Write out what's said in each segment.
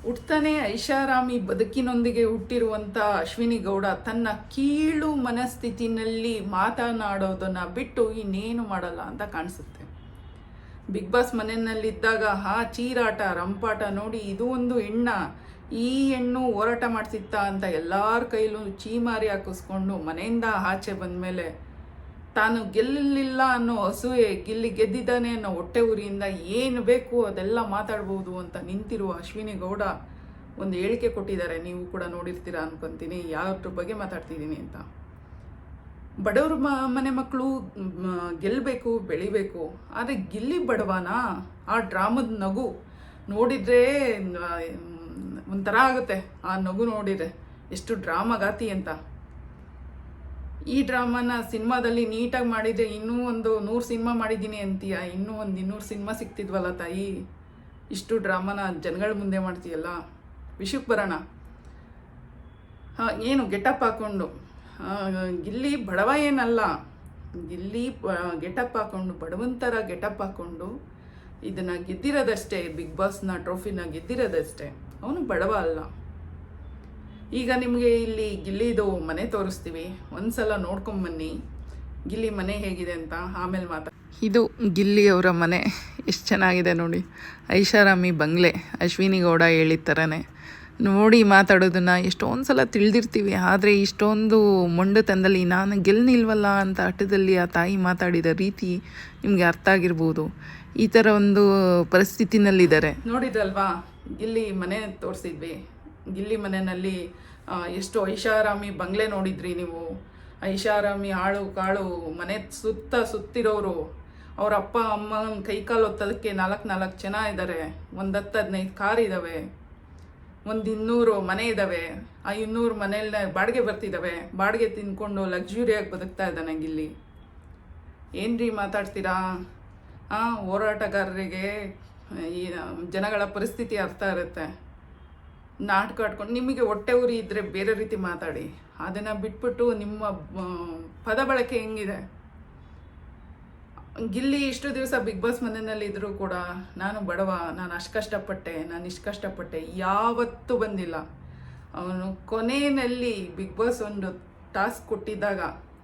ಹುಟ್ತಾನೆ ಐಷಾರಾಮಿ ಬದುಕಿನೊಂದಿಗೆ ಹುಟ್ಟಿರುವಂಥ ಅಶ್ವಿನಿ ಗೌಡ ತನ್ನ ಕೀಳು ಮನಸ್ಥಿತಿನಲ್ಲಿ ಮಾತನಾಡೋದನ್ನು ಬಿಟ್ಟು ಇನ್ನೇನು ಮಾಡಲ್ಲ ಅಂತ ಕಾಣಿಸುತ್ತೆ. ಬಿಗ್ ಬಾಸ್ ಮನೆಯಲ್ಲಿದ್ದಾಗ ಚೀರಾಟ ರಂಪಾಟ ನೋಡಿ ಇದು ಒಂದು ಈ ಹೆಣ್ಣು ಹೋರಾಟ ಮಾಡ್ತಿತ್ತ ಅಂತ ಎಲ್ಲರ ಕೈಲೂ ಚೀಮಾರಿ ಹಾಕಿಸ್ಕೊಂಡು ಮನೆಯಿಂದ ಆಚೆ ಬಂದಮೇಲೆ ತಾನು ಗೆಲ್ಲಲಿಲ್ಲ ಅನ್ನೋ ಅಸೂಯೆ, ಗೆದ್ದಿದ್ದಾನೆ ಅನ್ನೋ ಹೊಟ್ಟೆ ಉರಿಯಿಂದ ಏನು ಬೇಕು ಅದೆಲ್ಲ ಮಾತಾಡ್ಬೋದು ಅಂತ ನಿಂತಿರುವ ಅಶ್ವಿನಿ ಗೌಡ ಒಂದು ಹೇಳಿಕೆ ಕೊಟ್ಟಿದ್ದಾರೆ. ನೀವು ಕೂಡ ನೋಡಿರ್ತೀರಾ ಅನ್ಕೊಂತೀನಿ ಯಾವ್ದ್ರ ಬಗ್ಗೆ ಮಾತಾಡ್ತಿದ್ದೀನಿ ಅಂತ. ಬಡವ್ರ ಮನೆ ಮಕ್ಕಳು ಗೆಲ್ಲಬೇಕು, ಬೆಳಿಬೇಕು. ಆದರೆ ಗಿಲ್ಲಿ ಬಡವನಾ? ಆ ಡ್ರಾಮದ ನಗು ನೋಡಿದ್ರೆ ಒಂಥರ ಆಗುತ್ತೆ. ಆ ನಗು ನೋಡಿದ್ರೆ ಎಷ್ಟು ಡ್ರಾಮಾಗಾತಿ ಅಂತ. ಈ ಡ್ರಾಮಾನ ಸಿನಿಮಾದಲ್ಲಿ ನೀಟಾಗಿ ಮಾಡಿದರೆ ಇನ್ನೂ ಒಂದು 100 ಸಿನಿಮಾ ಮಾಡಿದ್ದೀನಿ ಅಂತೀಯ. ಇನ್ನೂ ಒಂದು 200 ಸಿನಿಮಾ ಸಿಗ್ತಿದ್ವಲ್ಲ ತಾಯಿ. ಇಷ್ಟು ಡ್ರಾಮಾನ ಜನಗಳ ಮುಂದೆ ಮಾಡ್ತೀಯಲ್ಲ. ವಿಷಯಕ್ಕೆ ಬರೋಣ. ಏನು ಗೆಟಪ್ ಹಾಕ್ಕೊಂಡು ಗಿಲ್ಲಿ ಬಡವ ಏನಲ್ಲ. ಗಿಲ್ಲಿ ಗೆಟಪ್ ಹಾಕ್ಕೊಂಡು ಬಡವಂತರ ಗೆಟಪ್ ಹಾಕ್ಕೊಂಡು ಇದನ್ನು ಗೆದ್ದಿರೋದಷ್ಟೇ. ಬಿಗ್ ಬಾಸ್ನ ಟ್ರೋಫಿನ ಗೆದ್ದಿರೋದಷ್ಟೇ. ಅವನು ಬಡವ ಅಲ್ಲ. ಈಗ ನಿಮಗೆ ಇಲ್ಲಿ ಗಿಲ್ಲಿದು ಮನೆ ತೋರಿಸ್ತೀವಿ, ಒಂದ್ಸಲ ನೋಡ್ಕೊಂಬನ್ನಿ ಗಿಲ್ಲಿ ಮನೆ ಹೇಗಿದೆ ಅಂತ, ಆಮೇಲೆ ಇದು ಗಿಲ್ಲಿ ಅವರ ಮನೆ. ಎಷ್ಟು ಚೆನ್ನಾಗಿದೆ ನೋಡಿ. ಐಷಾರಾಮಿ ಬಂಗ್ಲೆ. ಅಶ್ವಿನಿ ಗೌಡ ಹೇಳಿದ ಥರನೇ ನೋಡಿ ಮಾತಾಡೋದನ್ನು ಎಷ್ಟೊಂದು ಸಲ ತಿಳಿದಿರ್ತೀವಿ. ಆದರೆ ಇಷ್ಟೊಂದು ಮೊಂಡುತನದಲ್ಲಿ ನಾನು ಗೆಲ್ಲಿಲ್ವಲ್ಲ ಅಂತ ಹಠದಲ್ಲಿ ಆ ತಾಯಿ ಮಾತಾಡಿದ ರೀತಿ ನಿಮಗೆ ಅರ್ಥ ಆಗಿರ್ಬೋದು. ಈ ಥರ ಒಂದು ಪರಿಸ್ಥಿತಿನಲ್ಲಿದ್ದಾರೆ. ನೋಡಿದ್ರಲ್ವಾ, ಗಿಲ್ಲಿ ಮನೆ ತೋರಿಸಿದ್ವಿ. ಗಿಲ್ಲಿ ಮನೆಯಲ್ಲಿ ಎಷ್ಟು ಐಷಾರಾಮಿ ಬಂಗ್ಲೆ ನೋಡಿದ್ರಿ ನೀವು. ಐಷಾರಾಮಿ ಆಳು ಕಾಳು ಮನೆ ಸುತ್ತಿರೋರು. ಅವ್ರ ಅಪ್ಪ ಅಮ್ಮನ ಕೈಕಾಲು ಒತ್ತೋದಕ್ಕೆ 4 ಜನ ಇದ್ದಾರೆ. ಒಂದು 10-15 ಕಾರ್ ಇದ್ದಾವೆ. ಒಂದು 200 ಮನೆ ಇದ್ದಾವೆ. ಆ 200 ಮನೆಯಲ್ಲೇ ಬಾಡಿಗೆ ಬರ್ತಿದ್ದಾವೆ. ಬಾಡಿಗೆ ತಿನ್ಕೊಂಡು ಲಕ್ಸುರಿಯಾಗಿ ಬದುಕ್ತಾ ಇದ್ದಾನೆ ಗಿಲ್ಲಿ. ಏನ್ರಿ ಮಾತಾಡ್ತೀರಾ? ಹೋರಾಟಗಾರರಿಗೆ ಈ ಜನಗಳ ಪರಿಸ್ಥಿತಿ ಅರ್ಥ ಇರುತ್ತೆ. ನಾಟಕ ಆಡ್ಕೊಂಡು ನಿಮಗೆ ಹೊಟ್ಟೆ ಉರಿ ಇದ್ದರೆ ಬೇರೆ ರೀತಿ ಮಾತಾಡಿ. ಅದನ್ನು ಬಿಟ್ಬಿಟ್ಟು ನಿಮ್ಮ ಪದ ಬಳಕೆ ಹೆಂಗಿದೆ? ಗಿಲ್ಲಿ ಇಷ್ಟು ದಿವಸ ಬಿಗ್ ಬಾಸ್ ಮನೆಯಲ್ಲಿ ಇದ್ದರೂ ಕೂಡ ನಾನು ಬಡವ, ನಾನು ಅಷ್ಟು ಕಷ್ಟಪಟ್ಟೆ, ನಾನು ಇಷ್ಟು ಕಷ್ಟಪಟ್ಟೆ ಯಾವತ್ತೂ ಬಂದಿಲ್ಲ. ಅವನು ಕೊನೆಯಲ್ಲಿ ಬಿಗ್ ಬಾಸ್ ಒಂದು ಟಾಸ್ಕ್ ಕೊಟ್ಟಿದ್ದಾಗ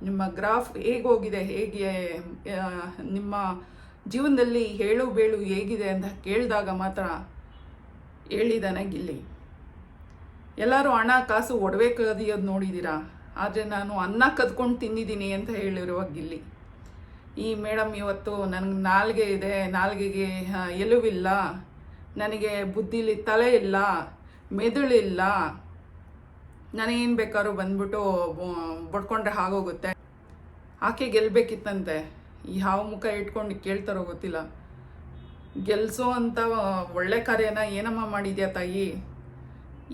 ನಿಮ್ಮ ಗ್ರಾಫ್ ಹೇಗೋಗಿದೆ, ಹೇಗೆ ನಿಮ್ಮ ಜೀವನದಲ್ಲಿ ಹೇಳು ಬೇಳು ಹೇಗಿದೆ ಅಂತ ಕೇಳಿದಾಗ ಮಾತ್ರ ಹೇಳಿದ್ದಾನೆ ಗಿಲ್ಲಿ. ಎಲ್ಲರೂ ಹಣ ಕಾಸು ಒಡವೆ ಕದಿಯೋದು ನೋಡಿದ್ದೀರಾ, ಆದರೆ ನಾನು ಅನ್ನ ಕದ್ಕೊಂಡು ತಿಂದಿದ್ದೀನಿ ಅಂತ ಹೇಳಿರುವ ಗಿಲ್ಲಿ. ಈ ಮೇಡಮ್ ಇವತ್ತು ನನಗೆ ನಾಲ್ಗೆ ಇದೆ, ನಾಲ್ಗೆಗೆ ಎಲುವಿಲ್ಲ, ನನಗೆ ಬುದ್ಧಿಲಿ ತಲೆ ಇಲ್ಲ, ಮೆದುಳಿಲ್ಲ, ನನಗೇನು ಬೇಕಾದ್ರೂ ಬಂದ್ಬಿಟ್ಟು ಬಡ್ಕೊಂಡ್ರೆ ಆಗೋಗುತ್ತೆ. ಆಕೆ ಗೆಲ್ಲಬೇಕಿತ್ತಂತೆ. ಯಾವ ಮುಖ ಇಟ್ಕೊಂಡು ಕೇಳ್ತಾರೋ ಗೊತ್ತಿಲ್ಲ. ಗೆಲ್ಸೋ ಅಂತ ಒಳ್ಳೆ ಕಾರ್ಯನ ಏನಮ್ಮ ಮಾಡಿದ್ಯಾ ತಾಯಿ?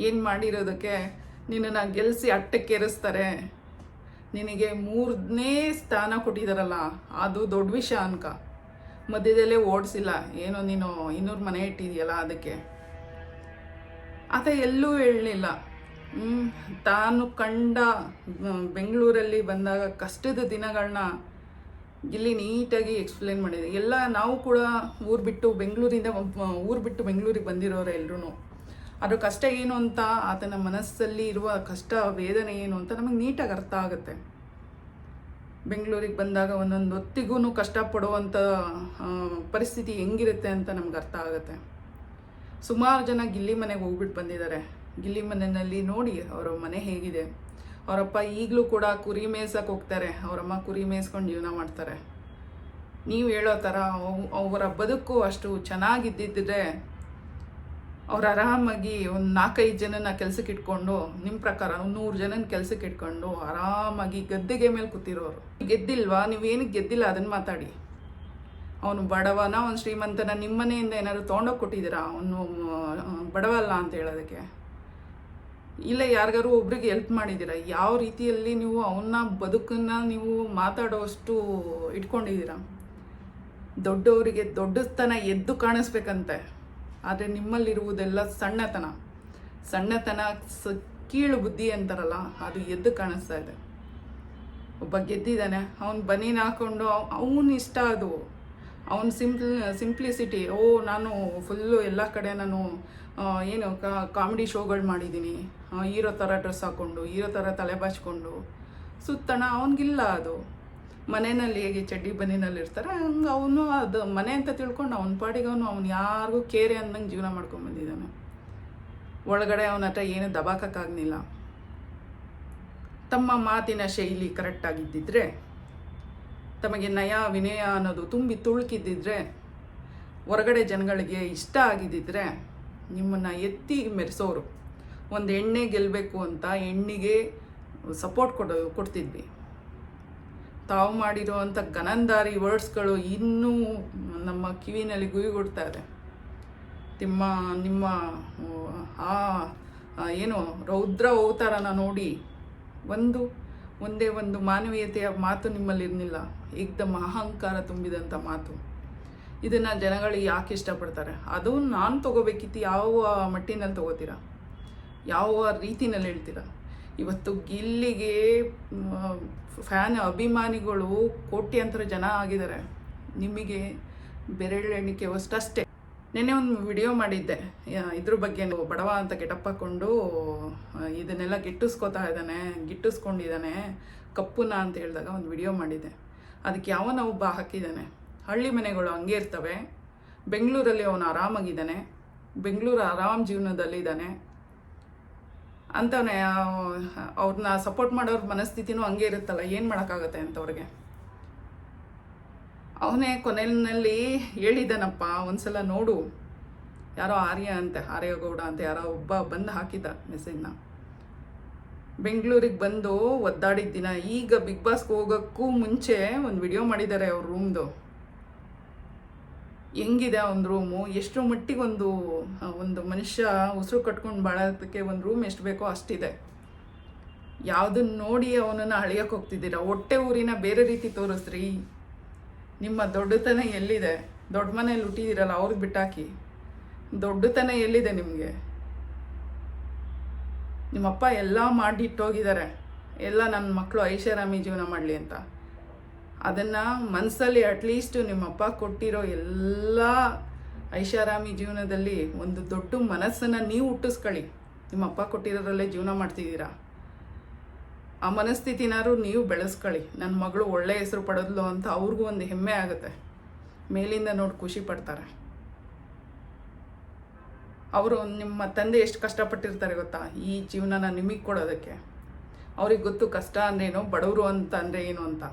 ಏನು ಮಾಡಿರೋದಕ್ಕೆ ನಿನ್ನನ್ನು ಗೆಲ್ಲಿಸಿ ಅಟ್ಟಕ್ಕೇರಿಸ್ತಾರೆ. ನಿನಗೆ 3ನೇ ಸ್ಥಾನ ಕೊಟ್ಟಿದ್ದಾರಲ್ಲ, ಅದು ದೊಡ್ಡ ವಿಷಯ ಅನ್ಕ. ಮಧ್ಯದಲ್ಲೇ ಓಡಿಸಿಲ್ಲ. ಏನೋ ನೀನು 200 ಮನೆ ಇಟ್ಟಿದೆಯಲ್ಲ ಅದಕ್ಕೆ. ಆತ ಎಲ್ಲೂ ಹೇಳಲಿಲ್ಲ. ತಾನು ಕಂಡ ಬೆಂಗಳೂರಲ್ಲಿ ಬಂದಾಗ ಕಷ್ಟದ ದಿನಗಳನ್ನ ಗಿಲ್ಲಿ ನೀಟಾಗಿ ಎಕ್ಸ್ಪ್ಲೇನ್ ಮಾಡಿದೆ. ಎಲ್ಲ ನಾವು ಕೂಡ ಊರು ಬಿಟ್ಟು ಬೆಂಗಳೂರಿಗೆ ಬಂದಿರೋರು ಎಲ್ಲರೂ. ಅದ್ರ ಕಷ್ಟ ಏನು ಅಂತ, ಆತನ ಮನಸ್ಸಲ್ಲಿ ಇರುವ ಕಷ್ಟ ವೇದನೆ ಏನು ಅಂತ ನಮಗೆ ನೀಟಾಗಿ ಅರ್ಥ ಆಗುತ್ತೆ. ಬೆಂಗಳೂರಿಗೆ ಬಂದಾಗ ಒಂದೊಂದು ಹೊತ್ತಿಗೂ ಕಷ್ಟಪಡುವಂಥ ಪರಿಸ್ಥಿತಿ ಹೆಂಗಿರುತ್ತೆ ಅಂತ ನಮ್ಗೆ ಅರ್ಥ ಆಗುತ್ತೆ. ಸುಮಾರು ಜನ ಗಿಲ್ಲಿ ಮನೆಗೆ ಹೋಗ್ಬಿಟ್ಟು ಬಂದಿದ್ದಾರೆ. ಗಿಲ್ಲಿ ಮನೆಯಲ್ಲಿ ನೋಡಿ ಅವರ ಮನೆ ಹೇಗಿದೆ. ಅವರಪ್ಪ ಈಗಲೂ ಕೂಡ ಕುರಿ ಮೇಯ್ಸಕ್ಕೆ ಹೋಗ್ತಾರೆ, ಅವರಮ್ಮ ಕುರಿ ಮೇಯಿಸ್ಕೊಂಡು ಜೀವನ ಮಾಡ್ತಾರೆ. ನೀವು ಹೇಳೋ ಥರ ಅವರ ಬದುಕು ಅಷ್ಟು ಚೆನ್ನಾಗಿದ್ದಿದ್ದರೆ ಅವ್ರು ಆರಾಮಾಗಿ ಒಂದು 4-5 ಜನನ ಕೆಲಸಕ್ಕೆ ಇಟ್ಕೊಂಡು, ನಿಮ್ಮ ಪ್ರಕಾರ 100 ಜನನ ಕೆಲಸಕ್ಕೆ ಇಟ್ಕೊಂಡು ಆರಾಮಾಗಿ ಗದ್ದೆಗೆ ಮೇಲೆ ಕೂತಿರೋರು. ಗೆದ್ದಿಲ್ವಾ? ನೀವೇನಕ್ಕೆ ಗೆದ್ದಿಲ್ಲ ಅದನ್ನು ಮಾತಾಡಿ. ಅವನು ಬಡವನ, ಅವನು ಶ್ರೀಮಂತನ? ನಿಮ್ಮ ಮನೆಯಿಂದ ಏನಾದ್ರು ತೊಗೊಂಡೋಗಿ ಕೊಟ್ಟಿದ್ದೀರಾ ಅವನು ಬಡವ ಅಲ್ಲ ಅಂತ ಹೇಳೋದಕ್ಕೆ? ಇಲ್ಲ ಯಾರಿಗಾರು ಒಬ್ರಿಗೆ ಹೆಲ್ಪ್ ಮಾಡಿದ್ದೀರಾ? ಯಾವ ರೀತಿಯಲ್ಲಿ ನೀವು ಅವನ ಬದುಕನ್ನು ನೀವು ಮಾತಾಡೋಷ್ಟು ಇಟ್ಕೊಂಡಿದ್ದೀರಾ? ದೊಡ್ಡವರಿಗೆ ದೊಡ್ಡತನ ಎದ್ದು ಕಾಣಿಸ್ಬೇಕಂತೆ. ಆದರೆ ನಿಮ್ಮಲ್ಲಿರುವುದೆಲ್ಲ ಸಣ್ಣತನ ಕೀಳು ಬುದ್ಧಿ ಅಂತಾರಲ್ಲ, ಅದು ಎದ್ದು ಕಾಣಿಸ್ತಾ ಇದೆ. ಒಬ್ಬ ಗೆದ್ದಿದ್ದಾನೆ, ಅವನು ಬನೀನ್ ಹಾಕ್ಕೊಂಡು ಅವನು ಇಷ್ಟ, ಅದು ಅವನ ಸಿಂಪ್ಲಿಸಿಟಿ. ನಾನು ಫುಲ್ಲು ಎಲ್ಲ ಕಡೆ ನಾನು ಏನು ಕಾಮಿಡಿ ಶೋಗಳು ಮಾಡಿದ್ದೀನಿ, ಹೀರೋ ಥರ ಡ್ರೆಸ್ ಹಾಕ್ಕೊಂಡು ಹೀರೋ ಥರ ತಲೆ ಬಾಚ್ಕೊಂಡು ಸುತ್ತಣ. ಅವನಿಗಿಲ್ಲ ಅದು. ಮನೆಯಲ್ಲಿ ಹೇಗೆ ಚಡ್ಡಿ ಬನ್ನಿನಲ್ಲಿ ಇರ್ತಾರೆ ಹಂಗೆ ಅವನು ಅದು ಮನೆ ಅಂತ ತಿಳ್ಕೊಂಡು ಅವನ ಪಾಡಿಗೆ ಅವನು ಯಾರಿಗೂ ಕೇರೆ ಅಂದಂಗೆ ಜೀವನ ಮಾಡ್ಕೊಂಡು ಬಂದಿದ್ದಾನೆ. ಒಳಗಡೆ ಅವನ ಹತ್ರ ಏನು ದಬಾಕಕ್ಕಾಗಲಿಲ್ಲ. ತಮ್ಮ ಮಾತಿನ ಶೈಲಿ ಕರೆಕ್ಟಾಗಿದ್ದಿದ್ರೆ, ತಮಗೆ ನಯ ವಿನಯ ಅನ್ನೋದು ತುಂಬಿ ತುಳುಕಿದ್ದಿದ್ರೆ, ಹೊರಗಡೆ ಜನಗಳಿಗೆ ಇಷ್ಟ ಆಗಿದ್ದಿದ್ರೆ ನಿಮ್ಮನ್ನು ಎತ್ತಿ ಮೆರೆಸೋರು. ಒಂದು ಹೆಣ್ಣೆ ಗೆಲ್ಲಬೇಕು ಅಂತ ಹೆಣ್ಣಿಗೆ ಸಪೋರ್ಟ್ ಕೊಡ್ತಿದ್ವಿ. ತಾವು ಮಾಡಿರೋ ಅಂಥ ಗನಂದಾರಿ ವರ್ಡ್ಸ್ಗಳು ಇನ್ನೂ ನಮ್ಮ ಕಿವಿನಲ್ಲಿ ಗುಯಿಗುಡ್ತಾ ಇದೆ. ನಿಮ್ಮ ಏನು ರೌದ್ರ ಅವತಾರನ ನೋಡಿ ಒಂದೇ ಒಂದು ಮಾನವೀಯತೆಯ ಮಾತು ನಿಮ್ಮಲ್ಲಿ ಇರಲಿಲ್ಲ. ಏಕ್ದಮ್ ಅಹಂಕಾರ ತುಂಬಿದಂಥ ಮಾತು. ಇದನ್ನು ಜನಗಳು ಯಾಕೆ ಇಷ್ಟಪಡ್ತಾರೆ? ಅದು ನಾನು ತೊಗೋಬೇಕಿತ್ತು. ಯಾವ ಮಟ್ಟಿನಲ್ಲಿ ತೊಗೋತೀರಾ? ಯಾವ ರೀತಿನಲ್ಲಿ ಹೇಳ್ತೀರಾ? ಇವತ್ತು ಗಿಲ್ಲಿಗೆ ಫ್ಯಾನ್ ಅಭಿಮಾನಿಗಳು ಕೋಟ್ಯಾಂತರ ಜನ ಆಗಿದ್ದಾರೆ. ನಿಮಗೆ ಬೆರಳೆಣಿಕೆ ಅಷ್ಟೇ. ನೆನ್ನೆ ಒಂದು ವಿಡಿಯೋ ಮಾಡಿದ್ದೆ ಇದ್ರ ಬಗ್ಗೆ. ಬಡವ ಅಂತ ಗೆಟಪ್ ಹಾಕ್ಕೊಂಡು ಇದನ್ನೆಲ್ಲ ಗಿಟ್ಟಿಸ್ಕೊಂಡಿದ್ದಾನೆ ಕಪ್ಪುನ ಅಂತ ಹೇಳಿದಾಗ ಒಂದು ವಿಡಿಯೋ ಮಾಡಿದ್ದೆ. ಅದಕ್ಕೆ ಯಾವನ ಒಬ್ಬ ಹಾಕಿದ್ದಾನೆ, ಹಳ್ಳಿ ಮನೆಗಳು ಹಂಗೆ ಇರ್ತವೆ, ಬೆಂಗಳೂರಲ್ಲಿ ಅವನು ಆರಾಮಾಗಿದ್ದಾನೆ, ಬೆಂಗಳೂರು ಆರಾಮ್ ಜೀವನದಲ್ಲಿದ್ದಾನೆ ಅಂತವೇ. ಅವ್ರನ್ನ ಸಪೋರ್ಟ್ ಮಾಡೋರ ಮನಸ್ಥಿತಿನೂ ಹಂಗೆ ಇರುತ್ತಲ್ಲ, ಏನು ಮಾಡೋಕ್ಕಾಗತ್ತೆ ಅಂತವ್ರಿಗೆ. ಅವನೇ ಕೊನೆಯಲ್ಲಿ ಹೇಳಿದ್ದಾನಪ್ಪ, ಒಂದ್ಸಲ ನೋಡು, ಯಾರೋ ಆರ್ಯಗೌಡ ಅಂತ ಯಾರೋ ಒಬ್ಬ ಬಂದು ಹಾಕಿದ್ದ ಮೆಸೇಜ್ನ. ಬೆಂಗಳೂರಿಗೆ ಬಂದು ಒದ್ದಾಡಿದ ದಿನ. ಈಗ ಬಿಗ್ ಬಾಸ್ಗೆ ಹೋಗೋಕ್ಕೂ ಮುಂಚೆ ಒಂದು ವಿಡಿಯೋ ಮಾಡಿದ್ದಾರೆ ಅವ್ರ ರೂಮ್ದು. ಹೆಂಗಿದೆ ಒಂದು ರೂಮು, ಎಷ್ಟು ಮಟ್ಟಿಗೆ ಒಂದು ಮನುಷ್ಯ ಉಸಿರು ಕಟ್ಕೊಂಡು ಬಾಳೋದಕ್ಕೆ ಒಂದು ರೂಮ್ ಎಷ್ಟು ಬೇಕೋ ಅಷ್ಟಿದೆ. ಯಾವುದನ್ನು ನೋಡಿ ಅವನನ್ನು ಅಳಿಯೋಕೆ ಹೋಗ್ತಿದ್ದೀರಾ? ಹೊಟ್ಟೆ ಊರಿನ ಬೇರೆ ರೀತಿ ತೋರಿಸ್ರಿ. ನಿಮ್ಮ ದೊಡ್ಡತನ ಎಲ್ಲಿದೆ? ದೊಡ್ಡ ಮನೇಲಿ ಹುಟ್ಟಿದಿರಲ್ಲ, ಅವ್ರಿಗೆ ಬಿಟ್ಟಾಕಿ. ದೊಡ್ಡತನ ಎಲ್ಲಿದೆ ನಿಮಗೆ? ನಿಮ್ಮಪ್ಪ ಎಲ್ಲ ಮಾಡಿಟ್ಟೋಗಿದ್ದಾರೆ, ಎಲ್ಲ ನನ್ನ ಮಕ್ಕಳು ಐಷಾರಾಮಿ ಜೀವನ ಮಾಡಲಿ ಅಂತ. ಅದನ್ನು ಮನಸ್ಸಲ್ಲಿ ಅಟ್ಲೀಸ್ಟ್ ನಿಮ್ಮಪ್ಪ ಕೊಟ್ಟಿರೋ ಎಲ್ಲ ಐಷಾರಾಮಿ ಜೀವನದಲ್ಲಿ ಒಂದು ದೊಡ್ಡ ಮನಸ್ಸನ್ನು ನೀವು ಹುಟ್ಟಿಸ್ಕೊಳ್ಳಿ. ನಿಮ್ಮಪ್ಪ ಕೊಟ್ಟಿರೋದ್ರಲ್ಲೇ ಜೀವನ ಮಾಡ್ತಿದ್ದೀರಾ, ಆ ಮನಸ್ಥಿತಿನಾರು ನೀವು ಬೆಳೆಸ್ಕೊಳ್ಳಿ. ನನ್ನ ಮಗಳು ಒಳ್ಳೆಯ ಹೆಸರು ಪಡೆದ್ಲು ಅಂತ ಅವ್ರಿಗೂ ಒಂದು ಹೆಮ್ಮೆ ಆಗುತ್ತೆ. ಮೇಲಿಂದ ನೋಡಿ ಖುಷಿ ಪಡ್ತಾರೆ. ಅವರು ನಿಮ್ಮ ತಂದೆ ಎಷ್ಟು ಕಷ್ಟಪಟ್ಟಿರ್ತಾರೆ ಗೊತ್ತಾ ಈ ಜೀವನನ ನಿಮಗೆ ಕೊಡೋದಕ್ಕೆ. ಅವ್ರಿಗೆ ಗೊತ್ತು ಕಷ್ಟ ಅಂದ್ರೇನು, ಬಡವರು ಅಂತ ಅಂದರೆ ಏನು ಅಂತ.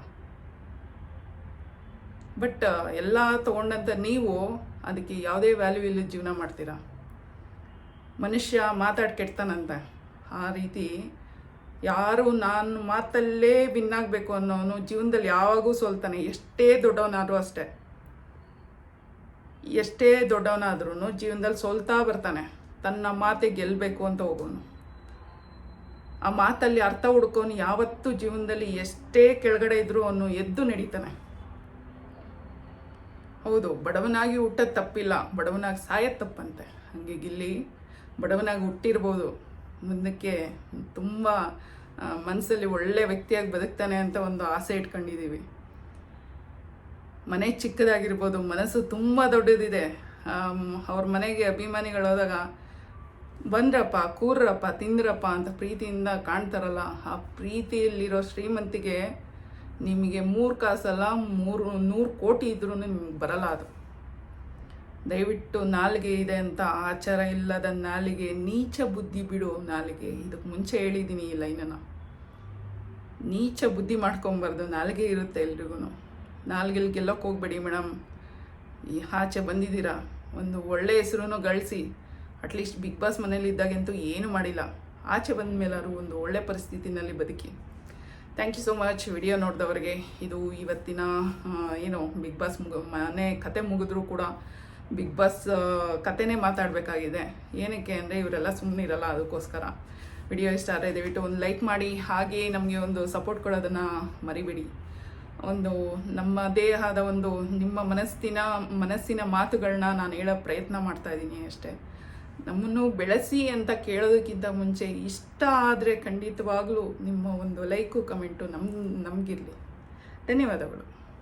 ಬಟ್ ಎಲ್ಲ ತೊಗೊಂಡಂಥ ನೀವು ಅದಕ್ಕೆ ಯಾವುದೇ ವ್ಯಾಲ್ಯೂ ಇಲ್ಲದ ಜೀವನ ಮಾಡ್ತೀರಾ. ಮನುಷ್ಯ ಮಾತಾಡಿ ಕೆಡ್ತಾನಂತೆ, ಆ ರೀತಿ ಯಾರು ನಾನು ಮಾತಲ್ಲೇ ವಿನ್ ಆಗಬೇಕು ಅನ್ನೋನು ಜೀವನದಲ್ಲಿ ಯಾವಾಗೂ ಸೋಲ್ತಾನೆ. ಎಷ್ಟೇ ದೊಡ್ಡವನಾದರೂ ಅಷ್ಟೇ, ಎಷ್ಟೇ ದೊಡ್ಡವನಾದ್ರೂ ಜೀವನದಲ್ಲಿ ಸೋಲ್ತಾ ಬರ್ತಾನೆ. ತನ್ನ ಮಾತೆ ಗೆಲ್ಲಬೇಕು ಅಂತ ಹೋಗೋನು. ಆ ಮಾತಲ್ಲಿ ಅರ್ಥ ಹುಡ್ಕೋನು ಯಾವತ್ತೂ ಜೀವನದಲ್ಲಿ ಎಷ್ಟೇ ಕೆಳಗಡೆ ಇದ್ರೂ ಅವನು ಎದ್ದು ನಡೀತಾನೆ. ಹೌದು, ಬಡವನಾಗಿ ಹುಟ್ಟೋದು ತಪ್ಪಿಲ್ಲ, ಬಡವನಾಗಿ ಸಾಯೋದು ತಪ್ಪಂತೆ. ಹಾಗೆ ಗಿಲ್ಲಿ ಬಡವನಾಗಿ ಹುಟ್ಟಿರ್ಬೋದು, ಮುಂದಕ್ಕೆ ತುಂಬ ಮನಸ್ಸಲ್ಲಿ ಒಳ್ಳೆ ವ್ಯಕ್ತಿಯಾಗಿ ಬದುಕ್ತಾನೆ ಅಂತ ಒಂದು ಆಸೆ ಇಟ್ಕೊಂಡಿದ್ದೀವಿ. ಮನೆ ಚಿಕ್ಕದಾಗಿರ್ಬೋದು, ಮನಸ್ಸು ತುಂಬ ದೊಡ್ಡದಿದೆ. ಅವ್ರ ಮನೆಗೆ ಅಭಿಮಾನಿಗಳು ಹೋದಾಗ ಬಂದ್ರಪ್ಪ, ಕೂರ್ರಪ್ಪ, ತಿಂದ್ರಪ್ಪ ಅಂತ ಪ್ರೀತಿಯಿಂದ ಕಾಣ್ತಾರಲ್ಲ, ಆ ಪ್ರೀತಿಯಲ್ಲಿರೋ ಶ್ರೀಮಂತಿಗೆ ನಿಮಗೆ 3 ಕಾಸಲ್ಲ 100 ಕೋಟಿ ಇದ್ರೂ ನಿಮ್ಗೆ ಬರಲ್ಲ ಅದು. ದಯವಿಟ್ಟು ನಾಲಿಗೆ ಇದೆ ಅಂತ ಆಚಾರ ಇಲ್ಲದ ನಾಲಿಗೆ, ನೀಚ ಬುದ್ಧಿ ಬಿಡು ನಾಲಿಗೆ. ಇದಕ್ಕೆ ಮುಂಚೆ ಹೇಳಿದ್ದೀನಿ ಈ ಲೈನನ್ನು. ನೀಚ ಬುದ್ಧಿ ಮಾಡ್ಕೊಬಾರ್ದು, ನಾಲಿಗೆ ಇರುತ್ತೆ ಎಲ್ರಿಗೂ. ನಾಲ್ಗೆಲ್ಲಿ ಗೆಲ್ಲೋಕೆ ಹೋಗ್ಬೇಡಿ ಮೇಡಮ್. ಈ ಆಚೆ ಬಂದಿದ್ದೀರಾ, ಒಂದು ಒಳ್ಳೆ ಹೆಸರು ಗಳಿಸಿ. ಅಟ್ಲೀಸ್ಟ್ ಬಿಗ್ ಬಾಸ್ ಮನೇಲಿ ಇದ್ದಾಗಂತೂ ಏನೂ ಮಾಡಿಲ್ಲ, ಆಚೆ ಬಂದ ಮೇಲಾದ್ರು ಒಂದು ಒಳ್ಳೆ ಪರಿಸ್ಥಿತಿನಲ್ಲಿ ಬದುಕಿ. Thank you so much video ನೋಡಿದವರಿಗೆ. ಇದು ಇವತ್ತಿನ ಏನು ಬಿಗ್ ಬಾಸ್ ಮನೆ ಕತೆ ಮುಗಿದ್ರೂ ಕೂಡ ಬಿಗ್ ಬಾಸ್ ಕತೆನೇ ಮಾತಾಡಬೇಕಾಗಿದೆ. ಏನಕ್ಕೆ ಅಂದರೆ ಇವರೆಲ್ಲ ಸುಮ್ಮನೆ ಇರಲ್ಲ, ಅದಕ್ಕೋಸ್ಕರ. ವಿಡಿಯೋ ಇಷ್ಟ ಆದರೆ ದಯವಿಟ್ಟು ಒಂದು ಲೈಕ್ ಮಾಡಿ, ಹಾಗೆ ನಮಗೆ ಒಂದು ಸಪೋರ್ಟ್ ಕೊಡೋದನ್ನು ಮರಿಬೇಡಿ. ಒಂದು ನಮ್ಮ ದೇಹದ ನಿಮ್ಮ ಮನಸ್ಸಿನ ಮಾತುಗಳನ್ನ ನಾನು ಹೇಳೋ ಪ್ರಯತ್ನ ಮಾಡ್ತಾಯಿದ್ದೀನಿ ಅಷ್ಟೇ. ನಮ್ಮನ್ನು ಬೆಳೆಸಿ ಅಂತ ಕೇಳೋದಕ್ಕಿಂತ ಮುಂಚೆ ಇಷ್ಟ ಆದರೆ ಖಂಡಿತವಾಗ್ಲೂ ನಿಮ್ಮ ಒಂದು ಲೈಕು ಕಮೆಂಟು ನಮಗಿರಲಿ. ಧನ್ಯವಾದಗಳು.